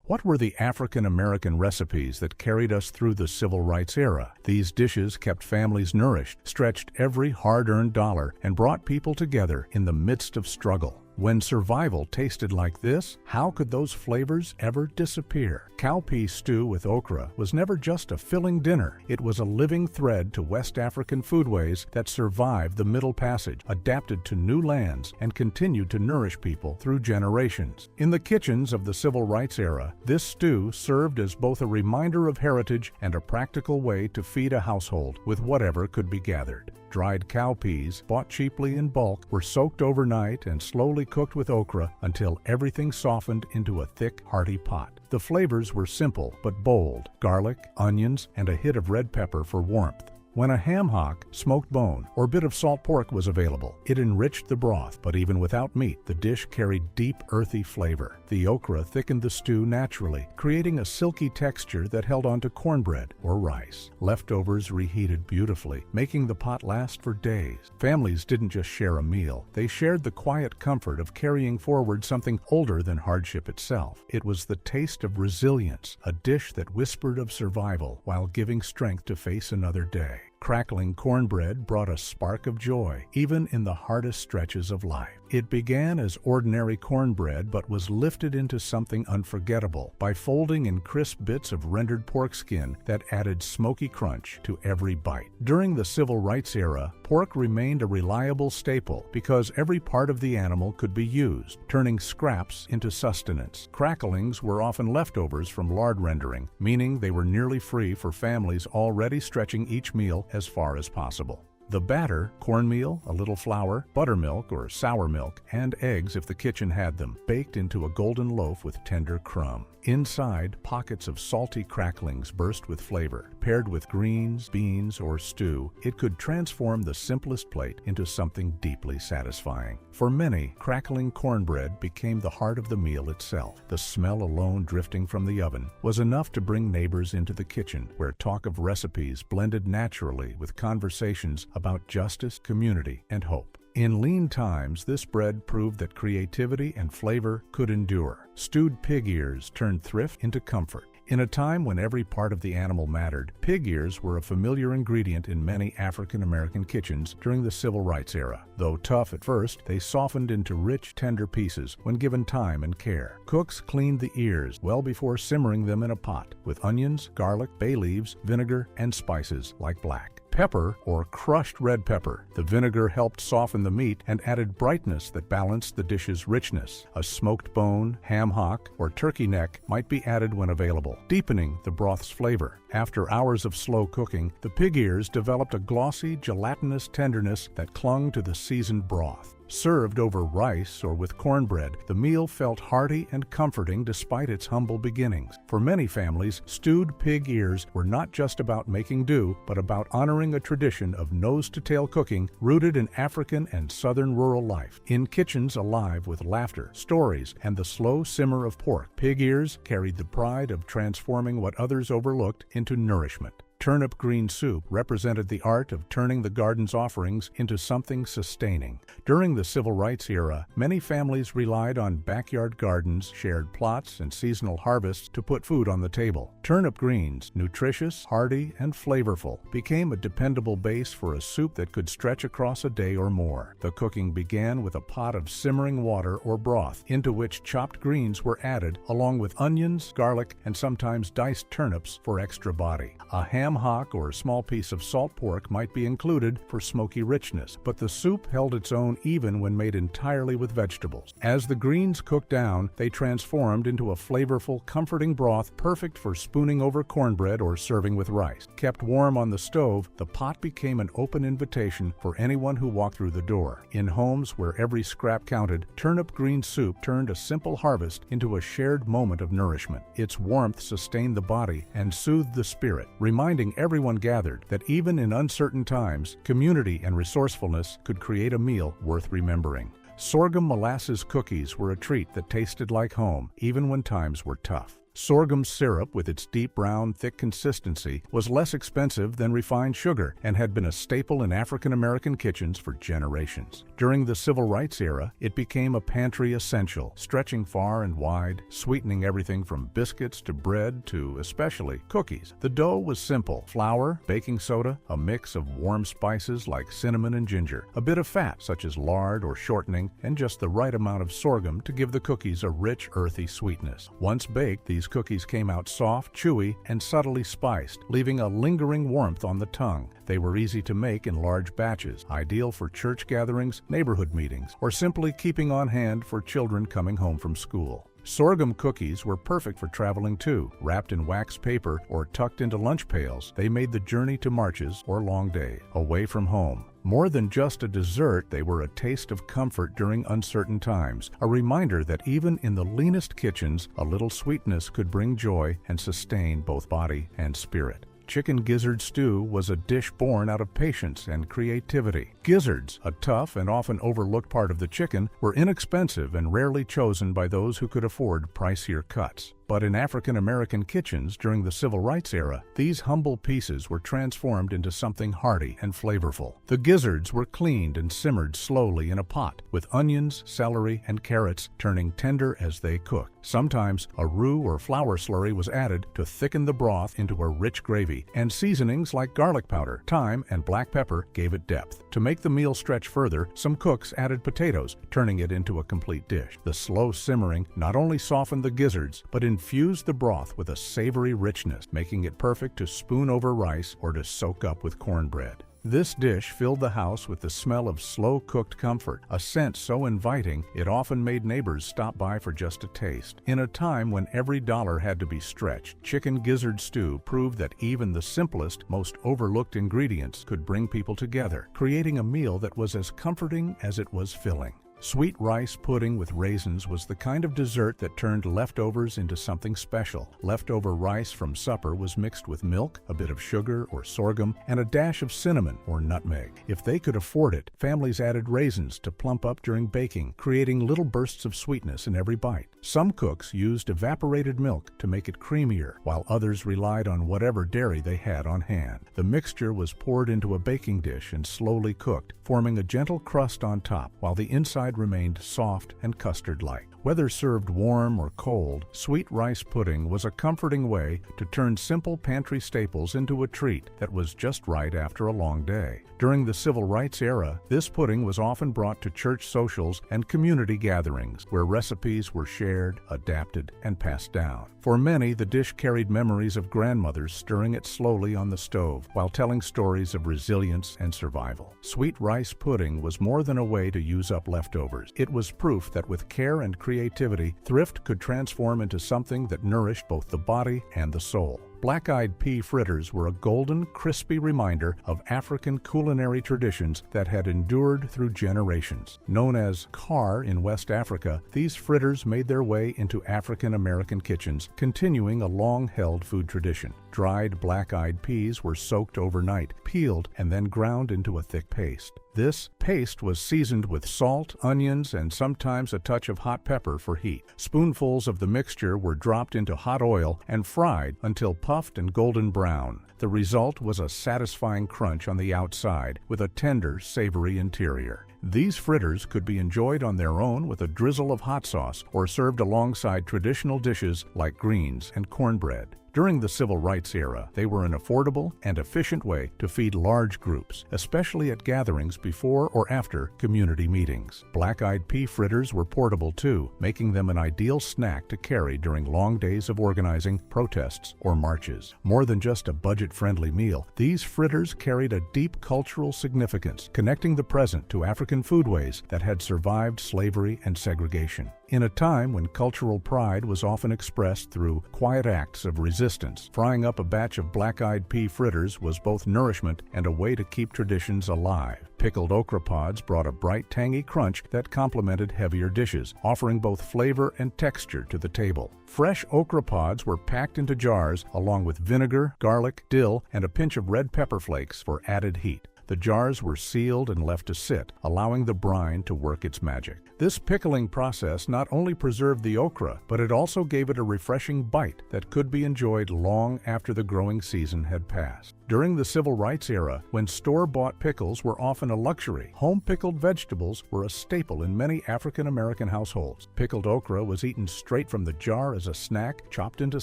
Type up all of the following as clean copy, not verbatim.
What were the African-American recipes that carried us through the Civil Rights era? These dishes kept families nourished, stretched every hard-earned dollar, and brought people together in the midst of struggle. When survival tasted like this, how could those flavors ever disappear? Cowpea stew with okra was never just a filling dinner. It was a living thread to West African foodways that survived the Middle Passage, adapted to new lands, and continued to nourish people through generations. In the kitchens of the Civil Rights era, this stew served as both a reminder of heritage and a practical way to feed a household with whatever could be gathered. Dried cowpeas, bought cheaply in bulk, were soaked overnight and slowly cooked with okra until everything softened into a thick, hearty pot. The flavors were simple but bold: garlic, onions, and a hit of red pepper for warmth. When a ham hock, smoked bone, or bit of salt pork was available, it enriched the broth, but even without meat, the dish carried deep, earthy flavor. The okra thickened the stew naturally, creating a silky texture that held onto cornbread or rice. Leftovers reheated beautifully, making the pot last for days. Families didn't just share a meal, they shared the quiet comfort of carrying forward something older than hardship itself. It was the taste of resilience, a dish that whispered of survival while giving strength to face another day. Crackling cornbread brought a spark of joy, even in the hardest stretches of life. It began as ordinary cornbread but was lifted into something unforgettable by folding in crisp bits of rendered pork skin that added smoky crunch to every bite. During the Civil Rights era, pork remained a reliable staple because every part of the animal could be used, turning scraps into sustenance. Cracklings were often leftovers from lard rendering, meaning they were nearly free for families already stretching each meal as far as possible. The batter, cornmeal, a little flour, buttermilk or sour milk, and eggs if the kitchen had them, baked into a golden loaf with tender crumb. Inside, pockets of salty cracklings burst with flavor. Paired with greens, beans, or stew, it could transform the simplest plate into something deeply satisfying. For many, crackling cornbread became the heart of the meal itself. The smell alone drifting from the oven was enough to bring neighbors into the kitchen, where talk of recipes blended naturally with conversations about justice, community, and hope. In lean times, this bread proved that creativity and flavor could endure. Stewed pig ears turned thrift into comfort. In a time when every part of the animal mattered, pig ears were a familiar ingredient in many African-American kitchens during the Civil Rights era. Though tough at first, they softened into rich, tender pieces when given time and care. Cooks cleaned the ears well before simmering them in a pot with onions, garlic, bay leaves, vinegar, and spices like black pepper or crushed red pepper. The vinegar helped soften the meat and added brightness that balanced the dish's richness. A smoked bone, ham hock, or turkey neck might be added when available, deepening the broth's flavor. After hours of slow cooking, the pig ears developed a glossy, gelatinous tenderness that clung to the seasoned broth. Served over rice or with cornbread, the meal felt hearty and comforting despite its humble beginnings. For many families, stewed pig ears were not just about making do, but about honoring a tradition of nose-to-tail cooking rooted in African and southern rural life. In kitchens alive with laughter, stories, and the slow simmer of pork, pig ears carried the pride of transforming what others overlooked into nourishment. Turnip green soup represented the art of turning the garden's offerings into something sustaining. During the Civil Rights era, many families relied on backyard gardens, shared plots, and seasonal harvests to put food on the table. Turnip greens, nutritious, hearty, and flavorful, became a dependable base for a soup that could stretch across a day or more. The cooking began with a pot of simmering water or broth, into which chopped greens were added, along with onions, garlic, and sometimes diced turnips for extra body. A ham hock or a small piece of salt pork might be included for smoky richness, but the soup held its own even when made entirely with vegetables. As the greens cooked down, they transformed into a flavorful, comforting broth perfect for spooning over cornbread or serving with rice. Kept warm on the stove, the pot became an open invitation for anyone who walked through the door. In homes where every scrap counted, turnip green soup turned a simple harvest into a shared moment of nourishment. Its warmth sustained the body and soothed the spirit, reminding everyone gathered that even in uncertain times, community and resourcefulness could create a meal worth remembering. Sorghum molasses cookies were a treat that tasted like home, even when times were tough. Sorghum syrup, with its deep brown, thick consistency, was less expensive than refined sugar and had been a staple in African American kitchens for generations. During the Civil Rights era, it became a pantry essential, stretching far and wide, sweetening everything from biscuits to bread to, especially, cookies. The dough was simple: flour, baking soda, a mix of warm spices like cinnamon and ginger, a bit of fat such as lard or shortening, and just the right amount of sorghum to give the cookies a rich, earthy sweetness. Once baked, these cookies came out soft, chewy, and subtly spiced, leaving a lingering warmth on the tongue. They were easy to make in large batches, ideal for church gatherings, neighborhood meetings, or simply keeping on hand for children coming home from school. Sorghum cookies were perfect for traveling too. Wrapped in wax paper or tucked into lunch pails, they made the journey to marches or long days away from home. More than just a dessert, they were a taste of comfort during uncertain times, a reminder that even in the leanest kitchens, a little sweetness could bring joy and sustain both body and spirit. Chicken gizzard stew was a dish born out of patience and creativity. Gizzards, a tough and often overlooked part of the chicken, were inexpensive and rarely chosen by those who could afford pricier cuts. But in African American kitchens during the Civil Rights era, these humble pieces were transformed into something hearty and flavorful. The gizzards were cleaned and simmered slowly in a pot, with onions, celery, and carrots turning tender as they cooked. Sometimes a roux or flour slurry was added to thicken the broth into a rich gravy, and seasonings like garlic powder, thyme, and black pepper gave it depth. To make the meal stretch further, some cooks added potatoes, turning it into a complete dish. The slow simmering not only softened the gizzards, but infused the broth with a savory richness, making it perfect to spoon over rice or to soak up with cornbread. This dish filled the house with the smell of slow-cooked comfort, a scent so inviting it often made neighbors stop by for just a taste. In a time when every dollar had to be stretched, chicken gizzard stew proved that even the simplest, most overlooked ingredients could bring people together, creating a meal that was as comforting as it was filling. Sweet rice pudding with raisins was the kind of dessert that turned leftovers into something special. Leftover rice from supper was mixed with milk, a bit of sugar or sorghum, and a dash of cinnamon or nutmeg. If they could afford it, families added raisins to plump up during baking, creating little bursts of sweetness in every bite. Some cooks used evaporated milk to make it creamier, while others relied on whatever dairy they had on hand. The mixture was poured into a baking dish and slowly cooked, forming a gentle crust on top, while the inside remained soft and custard-like. Whether served warm or cold, sweet rice pudding was a comforting way to turn simple pantry staples into a treat that was just right after a long day. During the Civil Rights era, this pudding was often brought to church socials and community gatherings, where recipes were shared, adapted, and passed down. For many, the dish carried memories of grandmothers stirring it slowly on the stove while telling stories of resilience and survival. Sweet rice pudding was more than a way to use up leftovers. It was proof that with care and creativity, thrift could transform into something that nourished both the body and the soul. Black-eyed pea fritters were a golden, crispy reminder of African culinary traditions that had endured through generations. Known as kar in West Africa, these fritters made their way into African American kitchens, continuing a long-held food tradition. Dried black-eyed peas were soaked overnight, peeled, and then ground into a thick paste. This paste was seasoned with salt, onions, and sometimes a touch of hot pepper for heat. Spoonfuls of the mixture were dropped into hot oil and fried until puffed and golden brown. The result was a satisfying crunch on the outside with a tender, savory interior. These fritters could be enjoyed on their own with a drizzle of hot sauce or served alongside traditional dishes like greens and cornbread. During the Civil Rights era, they were an affordable and efficient way to feed large groups, especially at gatherings before or after community meetings. Black-eyed pea fritters were portable too, making them an ideal snack to carry during long days of organizing, protests, or marches. More than just a budget-friendly meal, these fritters carried a deep cultural significance, connecting the present to African foodways that had survived slavery and segregation. In a time when cultural pride was often expressed through quiet acts of resistance, frying up a batch of black-eyed pea fritters was both nourishment and a way to keep traditions alive. Pickled okra pods brought a bright, tangy crunch that complemented heavier dishes, offering both flavor and texture to the table. Fresh okra pods were packed into jars along with vinegar, garlic, dill, and a pinch of red pepper flakes for added heat. The jars were sealed and left to sit, allowing the brine to work its magic. This pickling process not only preserved the okra, but it also gave it a refreshing bite that could be enjoyed long after the growing season had passed. During the Civil Rights era, when store-bought pickles were often a luxury, home-pickled vegetables were a staple in many African-American households. Pickled okra was eaten straight from the jar as a snack, chopped into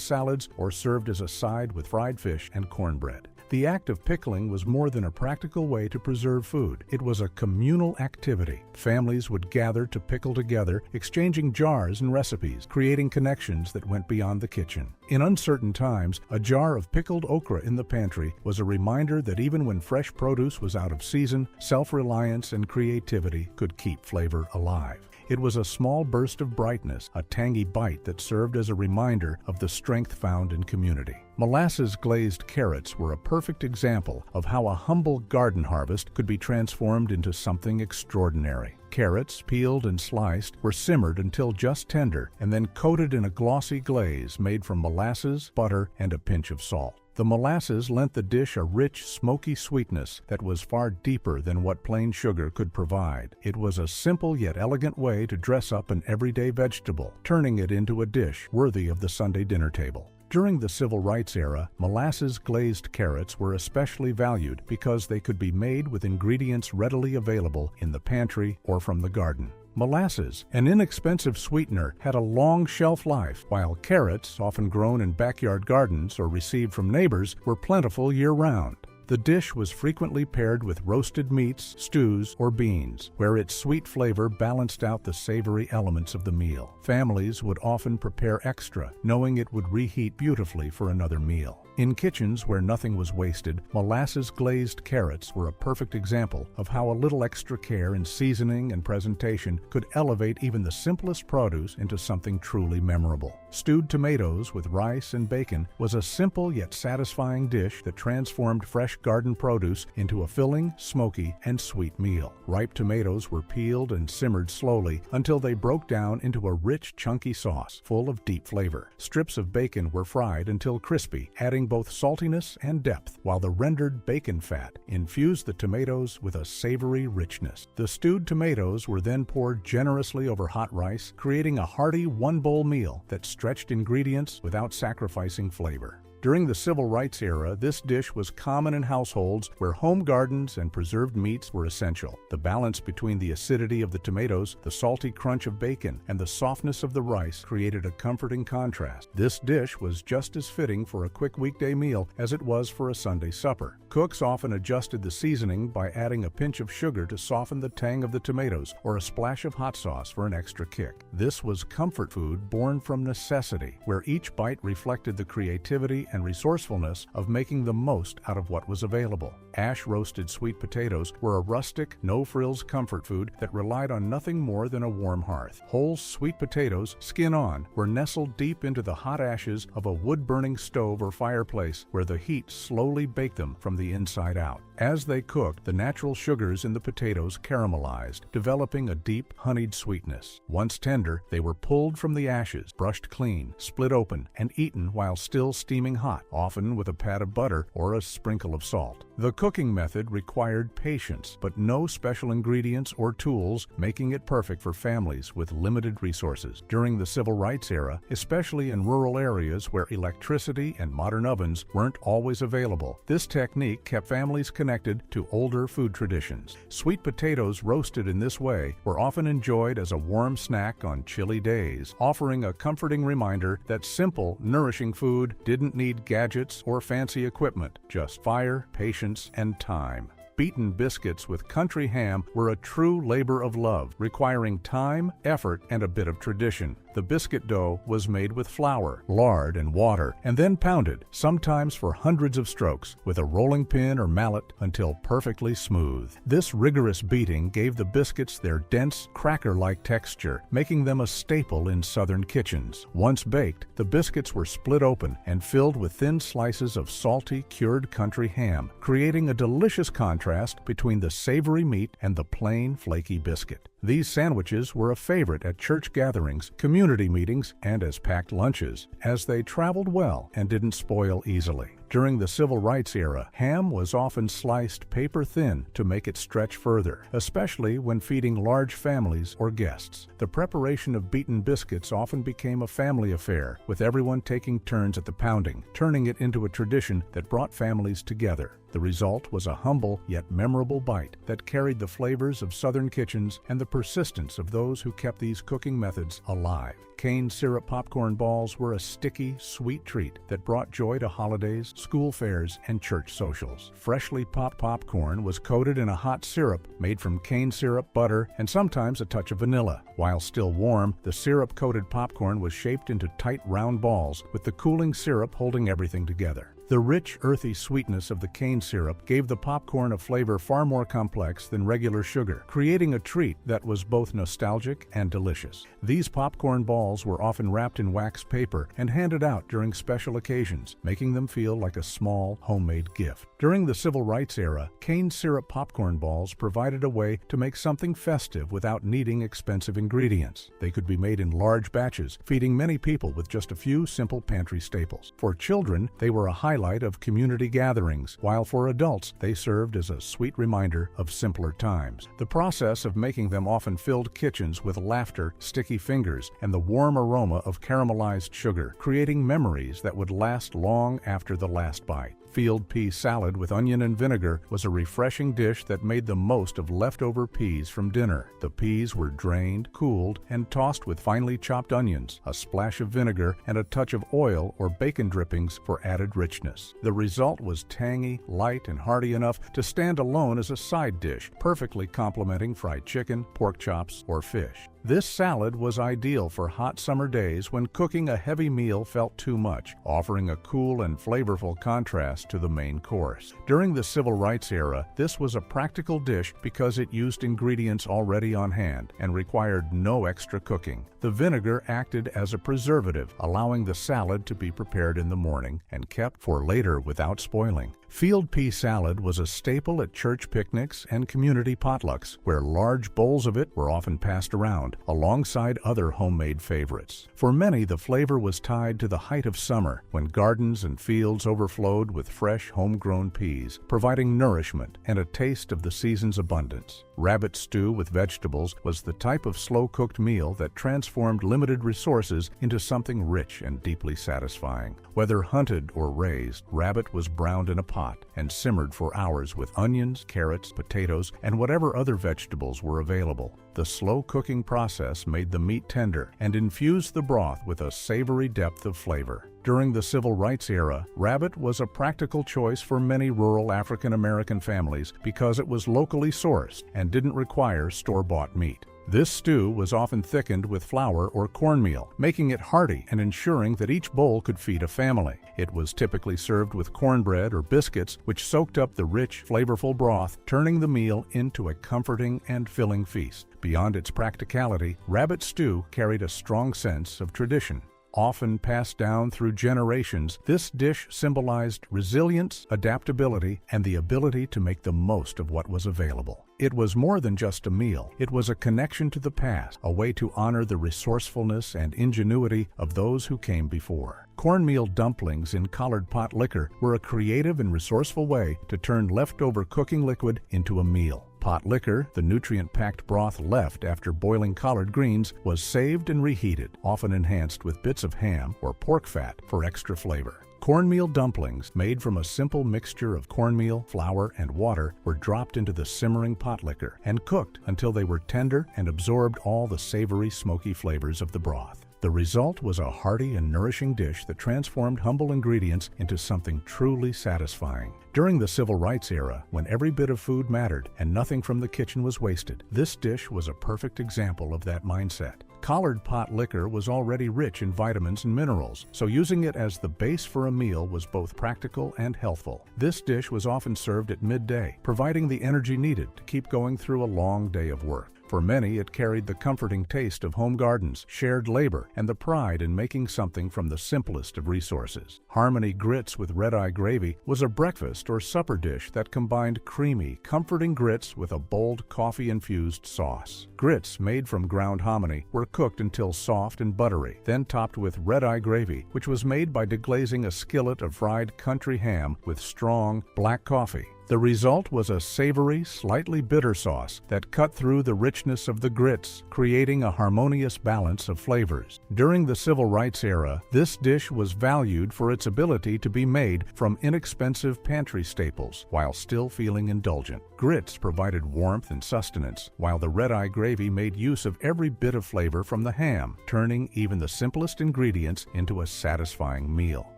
salads, or served as a side with fried fish and cornbread. The act of pickling was more than a practical way to preserve food. It was a communal activity. Families would gather to pickle together, exchanging jars and recipes, creating connections that went beyond the kitchen. In uncertain times, a jar of pickled okra in the pantry was a reminder that even when fresh produce was out of season, self-reliance and creativity could keep flavor alive. It was a small burst of brightness, a tangy bite that served as a reminder of the strength found in community. Molasses glazed carrots were a perfect example of how a humble garden harvest could be transformed into something extraordinary. Carrots, peeled and sliced, were simmered until just tender and then coated in a glossy glaze made from molasses, butter, and a pinch of salt. The molasses lent the dish a rich, smoky sweetness that was far deeper than what plain sugar could provide. It was a simple yet elegant way to dress up an everyday vegetable, turning it into a dish worthy of the Sunday dinner table. During the Civil Rights era, molasses-glazed carrots were especially valued because they could be made with ingredients readily available in the pantry or from the garden. Molasses, an inexpensive sweetener, had a long shelf life, while carrots, often grown in backyard gardens or received from neighbors, were plentiful year-round. The dish was frequently paired with roasted meats, stews, or beans, where its sweet flavor balanced out the savory elements of the meal. Families would often prepare extra, knowing it would reheat beautifully for another meal. In kitchens where nothing was wasted, molasses-glazed carrots were a perfect example of how a little extra care in seasoning and presentation could elevate even the simplest produce into something truly memorable. Stewed tomatoes with rice and bacon was a simple yet satisfying dish that transformed fresh garden produce into a filling, smoky, and sweet meal. Ripe tomatoes were peeled and simmered slowly until they broke down into a rich, chunky sauce full of deep flavor. Strips of bacon were fried until crispy, adding both saltiness and depth, while the rendered bacon fat infused the tomatoes with a savory richness. The stewed tomatoes were then poured generously over hot rice, creating a hearty one-bowl meal that stretched ingredients without sacrificing flavor. During the Civil Rights era, this dish was common in households where home gardens and preserved meats were essential. The balance between the acidity of the tomatoes, the salty crunch of bacon, and the softness of the rice created a comforting contrast. This dish was just as fitting for a quick weekday meal as it was for a Sunday supper. Cooks often adjusted the seasoning by adding a pinch of sugar to soften the tang of the tomatoes or a splash of hot sauce for an extra kick. This was comfort food born from necessity, where each bite reflected the creativity and resourcefulness of making the most out of what was available. Ash-roasted sweet potatoes were a rustic, no-frills comfort food that relied on nothing more than a warm hearth. Whole sweet potatoes, skin on, were nestled deep into the hot ashes of a wood-burning stove or fireplace where the heat slowly baked them from the inside out. As they cooked, the natural sugars in the potatoes caramelized, developing a deep, honeyed sweetness. Once tender, they were pulled from the ashes, brushed clean, split open, and eaten while still steaming hot, often with a pat of butter or a sprinkle of salt. The cooking method required patience, but no special ingredients or tools, making it perfect for families with limited resources. During the Civil Rights era, especially in rural areas where electricity and modern ovens weren't always available, this technique kept families connected to older food traditions. Sweet potatoes roasted in this way were often enjoyed as a warm snack on chilly days, offering a comforting reminder that simple, nourishing food didn't need gadgets or fancy equipment, just fire, patience, and time. Beaten biscuits with country ham were a true labor of love, requiring time, effort, and a bit of tradition. The biscuit dough was made with flour, lard, and water, and then pounded, sometimes for hundreds of strokes, with a rolling pin or mallet until perfectly smooth. This rigorous beating gave the biscuits their dense, cracker-like texture, making them a staple in southern kitchens. Once baked, the biscuits were split open and filled with thin slices of salty, cured country ham, creating a delicious contrast between the savory meat and the plain, flaky biscuit. These sandwiches were a favorite at church gatherings, community meetings, and as packed lunches, as they traveled well and didn't spoil easily. During the Civil Rights era, ham was often sliced paper thin to make it stretch further, especially when feeding large families or guests. The preparation of beaten biscuits often became a family affair, with everyone taking turns at the pounding, turning it into a tradition that brought families together. The result was a humble yet memorable bite that carried the flavors of Southern kitchens and the persistence of those who kept these cooking methods alive. Cane syrup popcorn balls were a sticky, sweet treat that brought joy to holidays, school fairs, and church socials. Freshly popped popcorn was coated in a hot syrup made from cane syrup, butter, and sometimes a touch of vanilla. While still warm, the syrup-coated popcorn was shaped into tight, round balls, with the cooling syrup holding everything together. The rich, earthy sweetness of the cane syrup gave the popcorn a flavor far more complex than regular sugar, creating a treat that was both nostalgic and delicious. These popcorn balls were often wrapped in wax paper and handed out during special occasions, making them feel like a small, homemade gift. During the Civil Rights era, cane syrup popcorn balls provided a way to make something festive without needing expensive ingredients. They could be made in large batches, feeding many people with just a few simple pantry staples. For children, they were a highlight of community gatherings, while for adults, they served as a sweet reminder of simpler times. The process of making them often filled kitchens with laughter, sticky fingers, and the warm aroma of caramelized sugar, creating memories that would last long after the last bite. Field pea salad with onion and vinegar was a refreshing dish that made the most of leftover peas from dinner. The peas were drained, cooled, and tossed with finely chopped onions, a splash of vinegar, and a touch of oil or bacon drippings for added richness. The result was tangy, light, and hearty enough to stand alone as a side dish, perfectly complementing fried chicken, pork chops, or fish. This salad was ideal for hot summer days when cooking a heavy meal felt too much, offering a cool and flavorful contrast to the main course. During the Civil Rights era, this was a practical dish because it used ingredients already on hand and required no extra cooking. The vinegar acted as a preservative, allowing the salad to be prepared in the morning and kept for later without spoiling. Field pea salad was a staple at church picnics and community potlucks, where large bowls of it were often passed around, alongside other homemade favorites. For many, the flavor was tied to the height of summer, when gardens and fields overflowed with fresh, homegrown peas, providing nourishment and a taste of the season's abundance. Rabbit stew with vegetables was the type of slow-cooked meal that transformed limited resources into something rich and deeply satisfying. Whether hunted or raised, rabbit was browned in a pot and simmered for hours with onions, carrots, potatoes, and whatever other vegetables were available. The slow cooking process made the meat tender and infused the broth with a savory depth of flavor. During the Civil Rights era, rabbit was a practical choice for many rural African American families because it was locally sourced and didn't require store-bought meat. This stew was often thickened with flour or cornmeal, making it hearty and ensuring that each bowl could feed a family. It was typically served with cornbread or biscuits, which soaked up the rich, flavorful broth, turning the meal into a comforting and filling feast. Beyond its practicality, rabbit stew carried a strong sense of tradition. Often passed down through generations, this dish symbolized resilience, adaptability, and the ability to make the most of what was available. It was more than just a meal. It was a connection to the past, a way to honor the resourcefulness and ingenuity of those who came before. Cornmeal dumplings in collard pot liquor were a creative and resourceful way to turn leftover cooking liquid into a meal. Pot liquor, the nutrient-packed broth left after boiling collard greens, was saved and reheated, often enhanced with bits of ham or pork fat for extra flavor. Cornmeal dumplings, made from a simple mixture of cornmeal, flour, and water, were dropped into the simmering pot liquor and cooked until they were tender and absorbed all the savory, smoky flavors of the broth. The result was a hearty and nourishing dish that transformed humble ingredients into something truly satisfying. During the Civil Rights era, when every bit of food mattered and nothing from the kitchen was wasted, this dish was a perfect example of that mindset. Collard pot liquor was already rich in vitamins and minerals, so using it as the base for a meal was both practical and healthful. This dish was often served at midday, providing the energy needed to keep going through a long day of work. For many, it carried the comforting taste of home gardens, shared labor, and the pride in making something from the simplest of resources. Harmony grits with red-eye gravy was a breakfast or supper dish that combined creamy, comforting grits with a bold coffee-infused sauce. Grits made from ground hominy were cooked until soft and buttery, then topped with red-eye gravy, which was made by deglazing a skillet of fried country ham with strong black coffee. The result was a savory, slightly bitter sauce that cut through the richness of the grits, creating a harmonious balance of flavors. During the Civil Rights era, this dish was valued for its ability to be made from inexpensive pantry staples while still feeling indulgent. Grits provided warmth and sustenance, while the red-eye gravy made use of every bit of flavor from the ham, turning even the simplest ingredients into a satisfying meal.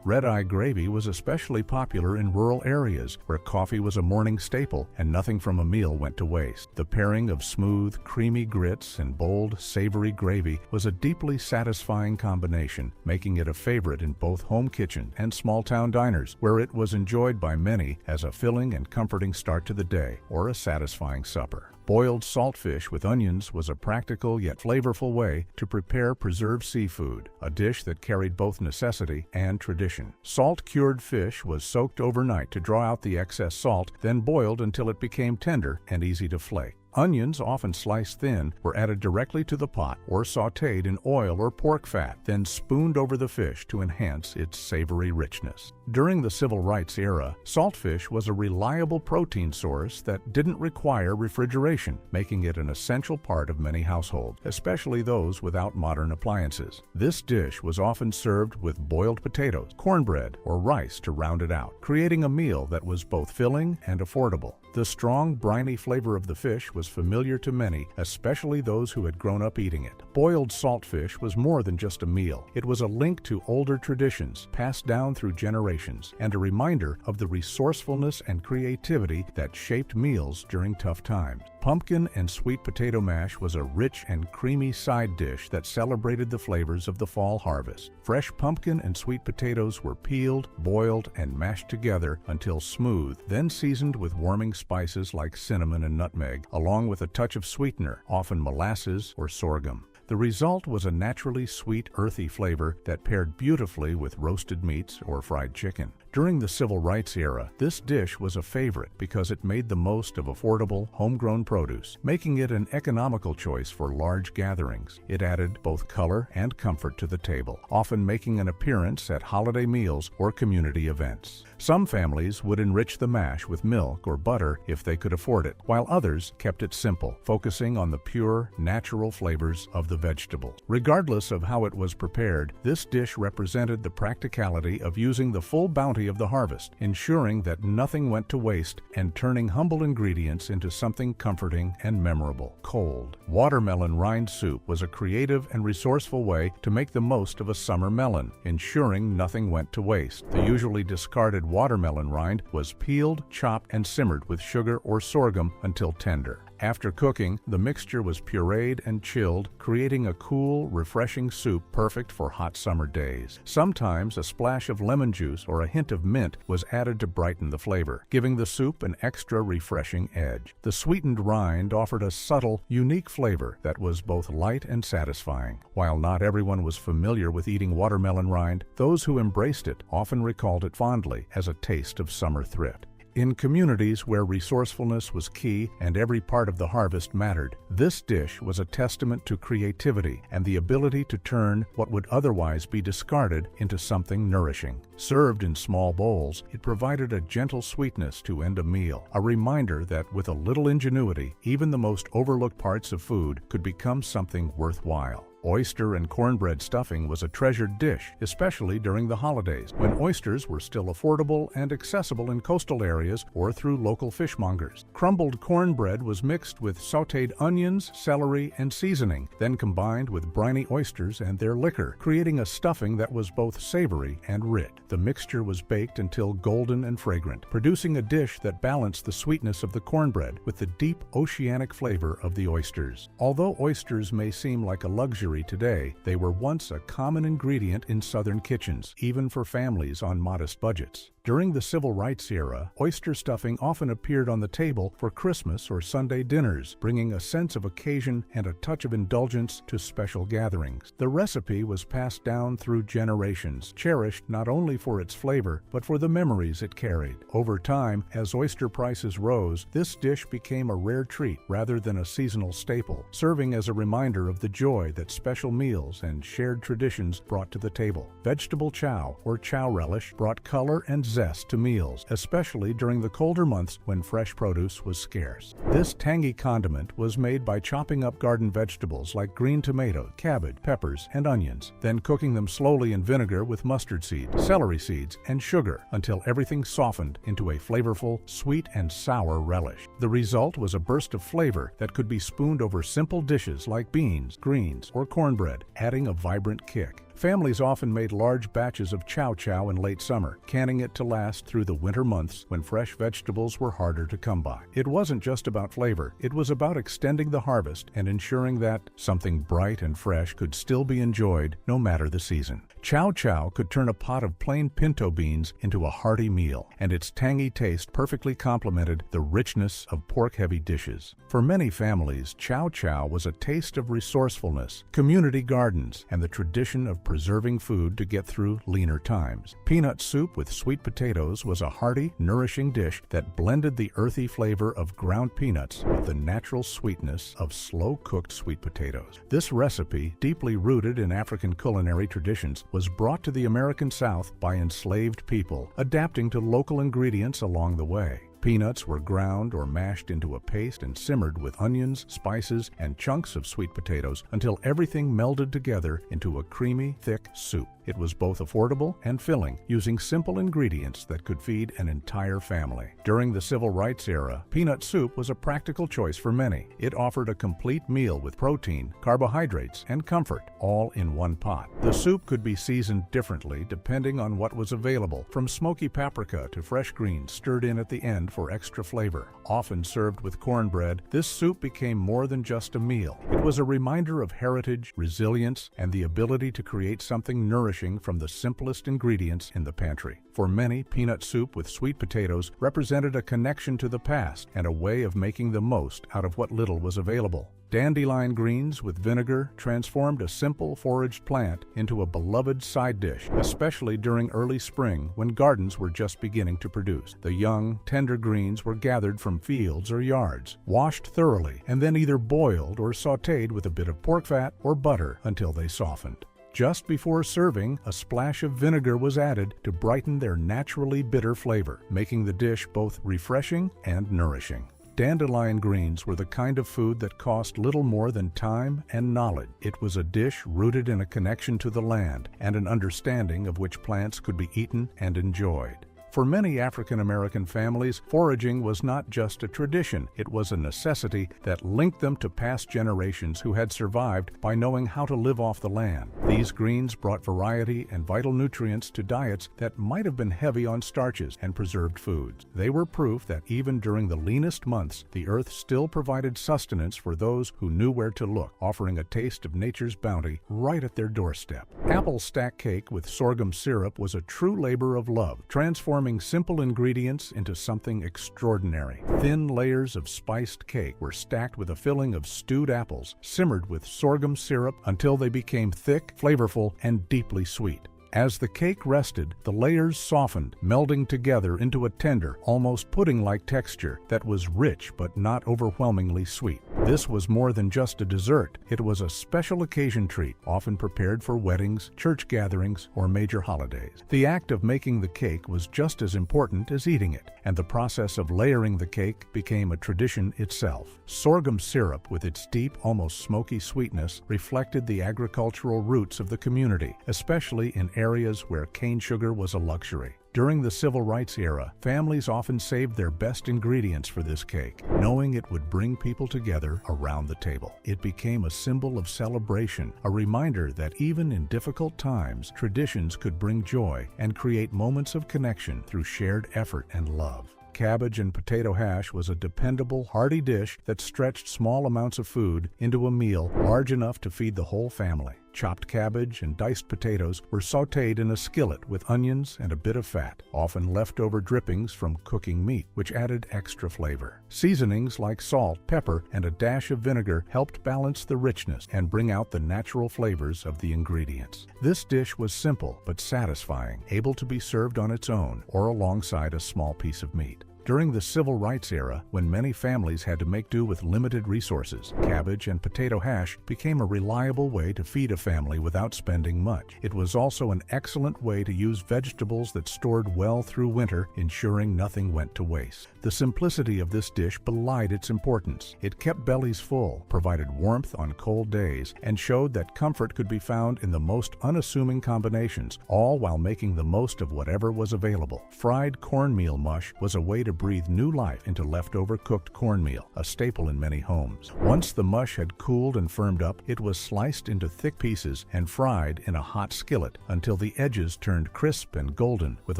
Red-eye gravy was especially popular in rural areas where coffee was a morning staple and nothing from a meal went to waste. The pairing of smooth, creamy grits and bold, savory gravy was a deeply satisfying combination, making it a favorite in both home kitchen and small-town diners, where it was enjoyed by many as a filling and comforting start to the day or a satisfying supper. Boiled saltfish with onions was a practical yet flavorful way to prepare preserved seafood, a dish that carried both necessity and tradition. Salt-cured fish was soaked overnight to draw out the excess salt, then boiled until it became tender and easy to flake. Onions, often sliced thin, were added directly to the pot or sautéed in oil or pork fat, then spooned over the fish to enhance its savory richness. During the Civil Rights era, saltfish was a reliable protein source that didn't require refrigeration, making it an essential part of many households, especially those without modern appliances. This dish was often served with boiled potatoes, cornbread, or rice to round it out, creating a meal that was both filling and affordable. The strong, briny flavor of the fish was familiar to many, especially those who had grown up eating it. Boiled saltfish was more than just a meal. It was a link to older traditions, passed down through generations, and a reminder of the resourcefulness and creativity that shaped meals during tough times. Pumpkin and sweet potato mash was a rich and creamy side dish that celebrated the flavors of the fall harvest. Fresh pumpkin and sweet potatoes were peeled, boiled, and mashed together until smooth, then seasoned with warming spices like cinnamon and nutmeg, along with a touch of sweetener, often molasses or sorghum. The result was a naturally sweet, earthy flavor that paired beautifully with roasted meats or fried chicken. During the Civil Rights era, this dish was a favorite because it made the most of affordable, homegrown produce, making it an economical choice for large gatherings. It added both color and comfort to the table, often making an appearance at holiday meals or community events. Some families would enrich the mash with milk or butter if they could afford it, while others kept it simple, focusing on the pure, natural flavors of the vegetable. Regardless of how it was prepared, this dish represented the practicality of using the full bounty of the harvest, ensuring that nothing went to waste and turning humble ingredients into something comforting and memorable. Cold watermelon rind soup was a creative and resourceful way to make the most of a summer melon, ensuring nothing went to waste. The usually discarded watermelon rind was peeled, chopped, and simmered with sugar or sorghum until tender. After cooking, the mixture was pureed and chilled, creating a cool, refreshing soup perfect for hot summer days. Sometimes a splash of lemon juice or a hint of mint was added to brighten the flavor, giving the soup an extra refreshing edge. The sweetened rind offered a subtle, unique flavor that was both light and satisfying. While not everyone was familiar with eating watermelon rind, those who embraced it often recalled it fondly as a taste of summer thrift. In communities where resourcefulness was key and every part of the harvest mattered, this dish was a testament to creativity and the ability to turn what would otherwise be discarded into something nourishing. Served in small bowls, it provided a gentle sweetness to end a meal, a reminder that with a little ingenuity, even the most overlooked parts of food could become something worthwhile. Oyster and cornbread stuffing was a treasured dish, especially during the holidays, when oysters were still affordable and accessible in coastal areas or through local fishmongers. Crumbled cornbread was mixed with sautéed onions, celery, and seasoning, then combined with briny oysters and their liquor, creating a stuffing that was both savory and rich. The mixture was baked until golden and fragrant, producing a dish that balanced the sweetness of the cornbread with the deep oceanic flavor of the oysters. Although oysters may seem like a luxury luxury today, they were once a common ingredient in Southern kitchens, even for families on modest budgets. During the Civil Rights era, oyster stuffing often appeared on the table for Christmas or Sunday dinners, bringing a sense of occasion and a touch of indulgence to special gatherings. The recipe was passed down through generations, cherished not only for its flavor, but for the memories it carried. Over time, as oyster prices rose, this dish became a rare treat rather than a seasonal staple, serving as a reminder of the joy that special meals and shared traditions brought to the table. Vegetable chow, or chow relish, brought color and zest to meals, especially during the colder months when fresh produce was scarce. This tangy condiment was made by chopping up garden vegetables like green tomatoes, cabbage, peppers, and onions, then cooking them slowly in vinegar with mustard seeds, celery seeds, and sugar until everything softened into a flavorful, sweet and sour relish. The result was a burst of flavor that could be spooned over simple dishes like beans, greens, or cornbread, adding a vibrant kick. Families often made large batches of chow chow in late summer, canning it to last through the winter months when fresh vegetables were harder to come by. It wasn't just about flavor, it was about extending the harvest and ensuring that something bright and fresh could still be enjoyed no matter the season. Chow chow could turn a pot of plain pinto beans into a hearty meal, and its tangy taste perfectly complemented the richness of pork-heavy dishes. For many families, chow chow was a taste of resourcefulness, community gardens, and the tradition of preserving food to get through leaner times. Peanut soup with sweet potatoes was a hearty, nourishing dish that blended the earthy flavor of ground peanuts with the natural sweetness of slow-cooked sweet potatoes. This recipe, deeply rooted in African culinary traditions, was brought to the American South by enslaved people, adapting to local ingredients along the way. Peanuts were ground or mashed into a paste and simmered with onions, spices, and chunks of sweet potatoes until everything melded together into a creamy, thick soup. It was both affordable and filling, using simple ingredients that could feed an entire family. During the Civil Rights era, peanut soup was a practical choice for many. It offered a complete meal with protein, carbohydrates, and comfort, all in one pot. The soup could be seasoned differently depending on what was available, from smoky paprika to fresh greens stirred in at the end for extra flavor. Often served with cornbread, this soup became more than just a meal. It was a reminder of heritage, resilience, and the ability to create something nourishing from the simplest ingredients in the pantry. For many, peanut soup with sweet potatoes represented a connection to the past and a way of making the most out of what little was available. Dandelion greens with vinegar transformed a simple foraged plant into a beloved side dish, especially during early spring when gardens were just beginning to produce. The young, tender greens were gathered from fields or yards, washed thoroughly, and then either boiled or sautéed with a bit of pork fat or butter until they softened. Just before serving, a splash of vinegar was added to brighten their naturally bitter flavor, making the dish both refreshing and nourishing. Dandelion greens were the kind of food that cost little more than time and knowledge. It was a dish rooted in a connection to the land and an understanding of which plants could be eaten and enjoyed. For many African American families, foraging was not just a tradition, it was a necessity that linked them to past generations who had survived by knowing how to live off the land. These greens brought variety and vital nutrients to diets that might have been heavy on starches and preserved foods. They were proof that even during the leanest months, the earth still provided sustenance for those who knew where to look, offering a taste of nature's bounty right at their doorstep. Apple stack cake with sorghum syrup was a true labor of love, transforming simple ingredients into something extraordinary. Thin layers of spiced cake were stacked with a filling of stewed apples, simmered with sorghum syrup until they became thick, flavorful, and deeply sweet. As the cake rested, the layers softened, melding together into a tender, almost pudding-like texture that was rich but not overwhelmingly sweet. This was more than just a dessert. It was a special occasion treat, often prepared for weddings, church gatherings, or major holidays. The act of making the cake was just as important as eating it, and the process of layering the cake became a tradition itself. Sorghum syrup, with its deep, almost smoky sweetness, reflected the agricultural roots of the community, especially in areas where cane sugar was a luxury. During the Civil Rights era, families often saved their best ingredients for this cake, knowing it would bring people together around the table. It became a symbol of celebration, a reminder that even in difficult times, traditions could bring joy and create moments of connection through shared effort and love. cabbage and potato hash was a dependable, hearty dish that stretched small amounts of food into a meal large enough to feed the whole family. Chopped cabbage and diced potatoes were sautéed in a skillet with onions and a bit of fat, often leftover drippings from cooking meat, which added extra flavor. Seasonings like salt, pepper, and a dash of vinegar helped balance the richness and bring out the natural flavors of the ingredients. This dish was simple but satisfying, able to be served on its own or alongside a small piece of meat. During the Civil Rights era, when many families had to make do with limited resources, cabbage and potato hash became a reliable way to feed a family without spending much. It was also an excellent way to use vegetables that stored well through winter, ensuring nothing went to waste. The simplicity of this dish belied its importance. It kept bellies full, provided warmth on cold days, and showed that comfort could be found in the most unassuming combinations, all while making the most of whatever was available. Fried cornmeal mush was a way to breathe new life into leftover cooked cornmeal, a staple in many homes. Once the mush had cooled and firmed up, it was sliced into thick pieces and fried in a hot skillet until the edges turned crisp and golden with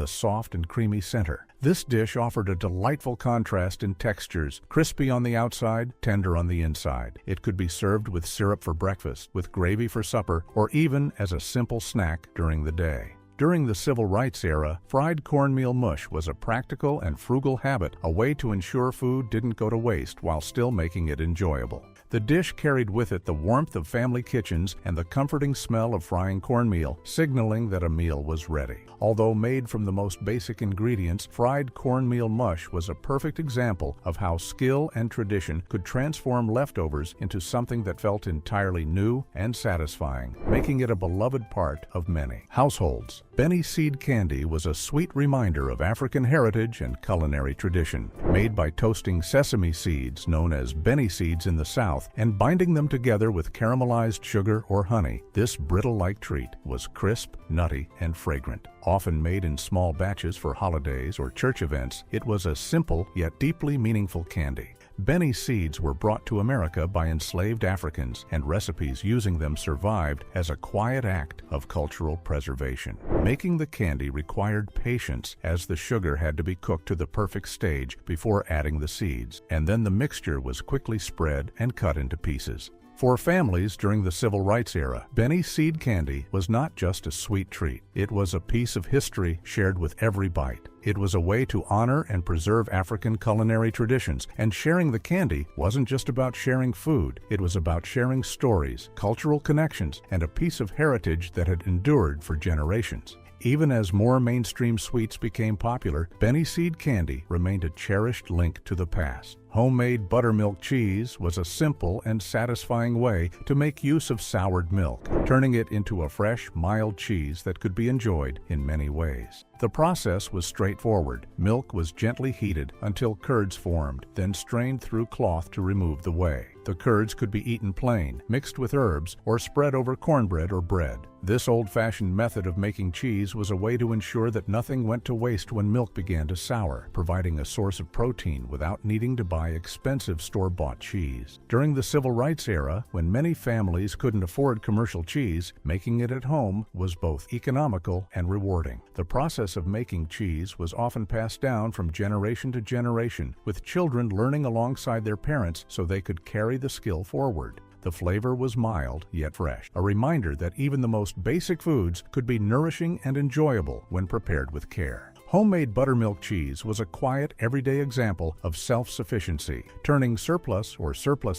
a soft and creamy center. This dish offered a delightful contrast in textures, crispy on the outside, tender on the inside. It could be served with syrup for breakfast, with gravy for supper, or even as a simple snack during the day. During the Civil Rights era, fried cornmeal mush was a practical and frugal habit, a way to ensure food didn't go to waste while still making it enjoyable. The dish carried with it the warmth of family kitchens and the comforting smell of frying cornmeal, signaling that a meal was ready. Although made from the most basic ingredients, fried cornmeal mush was a perfect example of how skill and tradition could transform leftovers into something that felt entirely new and satisfying, making it a beloved part of many households. Benny seed candy was a sweet reminder of African heritage and culinary tradition. Made by toasting sesame seeds, known as Benny seeds in the South, and binding them together with caramelized sugar or honey, this brittle-like treat was crisp, nutty, and fragrant. Often made in small batches for holidays or church events, it was a simple yet deeply meaningful candy. Benny seeds were brought to America by enslaved Africans, and recipes using them survived as a quiet act of cultural preservation. Making the candy required patience, as the sugar had to be cooked to the perfect stage before adding the seeds, and then the mixture was quickly spread and cut into pieces. For families during the Civil Rights era, Benny seed candy was not just a sweet treat. It was a piece of history shared with every bite. It was a way to honor and preserve African culinary traditions, and sharing the candy wasn't just about sharing food. It was about sharing stories, cultural connections, and a piece of heritage that had endured for generations. Even as more mainstream sweets became popular, Benny seed candy remained a cherished link to the past. Homemade buttermilk cheese was a simple and satisfying way to make use of soured milk, turning it into a fresh, mild cheese that could be enjoyed in many ways. The process was straightforward. Milk was gently heated until curds formed, then strained through cloth to remove the whey. The curds could be eaten plain, mixed with herbs, or spread over cornbread or bread. This old-fashioned method of making cheese was a way to ensure that nothing went to waste when milk began to sour, providing a source of protein without needing to buy expensive store-bought cheese. During the Civil Rights era, when many families couldn't afford commercial cheese, making it at home was both economical and rewarding. The process of making cheese was often passed down from generation to generation, with children learning alongside their parents so they could carry the skill forward. The flavor was mild yet fresh, a reminder that even the most basic foods could be nourishing and enjoyable when prepared with care. Homemade buttermilk cheese was a quiet, everyday example of self-sufficiency, turning surplus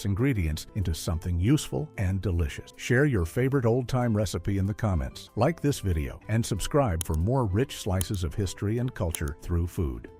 ingredients into something useful and delicious. Share your favorite old-time recipe in the comments. Like this video and subscribe for more rich slices of history and culture through food.